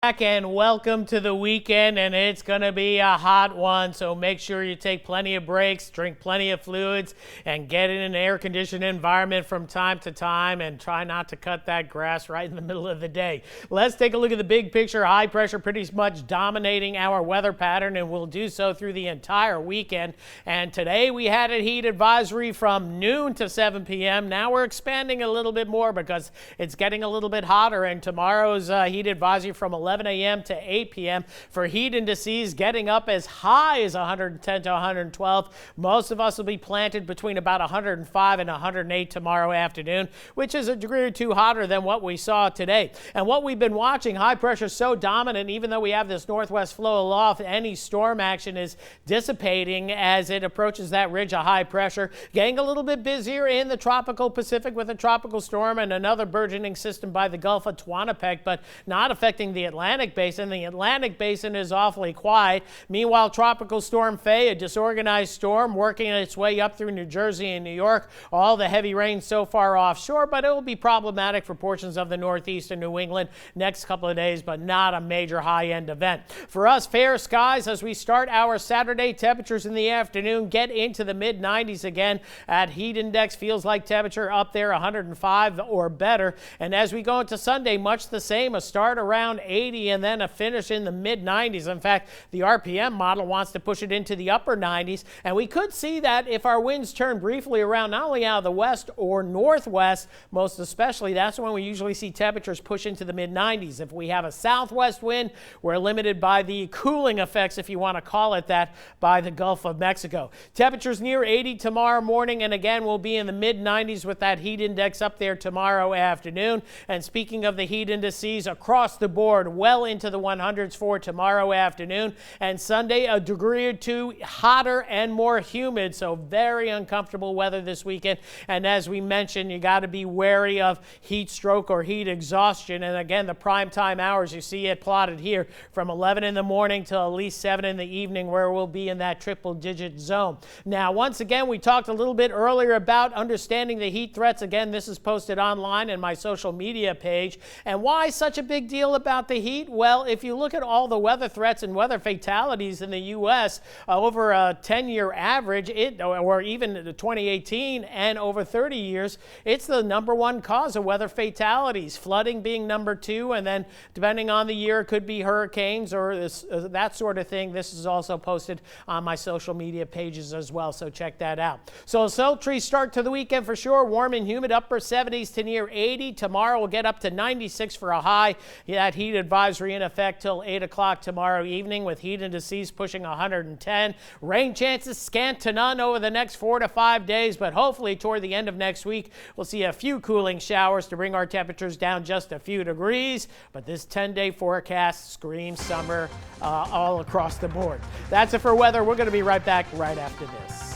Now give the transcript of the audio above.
Back and welcome to the weekend, and it's going to be a hot one, so make sure you take plenty of breaks, drink plenty of fluids, and get in an air-conditioned environment from time to time, and try not to cut that grass right in the middle of the day. Let's take a look at the big picture. High pressure pretty much dominating our weather pattern, and will do so through the entire weekend. And today we had a heat advisory from noon to 7 p.m. Now we're expanding a little bit more because it's getting a little bit hotter, and tomorrow's heat advisory from 11 a.m. to 8 p.m. for heat indices getting up as high as 110 to 112. Most of us will be planted between about 105 and 108 tomorrow afternoon, which is a degree or two hotter than what we saw today. And what we've been watching, high pressure so dominant, even though we have this northwest flow aloft, any storm action is dissipating as it approaches that ridge of high pressure, getting a little bit busier in the tropical Pacific with a tropical storm and another burgeoning system by the Gulf of Tehuantepec, but not affecting the Atlantic Basin. The Atlantic Basin is awfully quiet. Meanwhile, Tropical Storm Faye, a disorganized storm working its way up through New Jersey and New York. All the heavy rain so far offshore, but it will be problematic for portions of the Northeast and New England next couple of days, but not a major high-end event. For us, fair skies as we start our Saturday. Temperatures in the afternoon get into the mid-90s again. At heat index, feels like temperature up there 105 or better. And as we go into Sunday, much the same, a start around 80 and then a finish in the mid-90s. In fact, the RPM model wants to push it into the upper 90s, and we could see that if our winds turn briefly around, not only out of the west or northwest, most especially, that's when we usually see temperatures push into the mid-90s. If we have a southwest wind, we're limited by the cooling effects, if you want to call it that, by the Gulf of Mexico. Temperatures near 80 tomorrow morning, and again, we'll be in the mid-90s with that heat index up there tomorrow afternoon. And speaking of the heat indices, across the board, well into the 100s for tomorrow afternoon, and Sunday a degree or two hotter and more humid, so very uncomfortable weather this weekend. And as we mentioned, you got to be wary of heat stroke or heat exhaustion. And again, the prime time hours, you see it plotted here from 11 in the morning till at least 7 in the evening, where we'll be in that triple digit zone. Now, once again, we talked a little bit earlier about understanding the heat threats. Again, this is posted online in my social media page. And why such a big deal about the heat? Well, if you look at all the weather threats and weather fatalities in the U.S. Over a 10-year average, or even 2018 and over 30 years, it's the #1 cause of weather fatalities. Flooding being number 2, and then depending on the year, it could be hurricanes or that sort of thing. This is also posted on my social media pages as well, so check that out. So a sultry start to the weekend for sure. Warm and humid, upper 70s to near 80. Tomorrow we'll get up to 96 for a high. That heat advisory in effect till 8 o'clock tomorrow evening, with heat indices pushing 110. Rain chances scant to none over the next 4 to 5 days, but hopefully toward the end of next week, we'll see a few cooling showers to bring our temperatures down just a few degrees. But this 10-day forecast screams summer all across the board. That's it for weather. We're going to be right back right after this.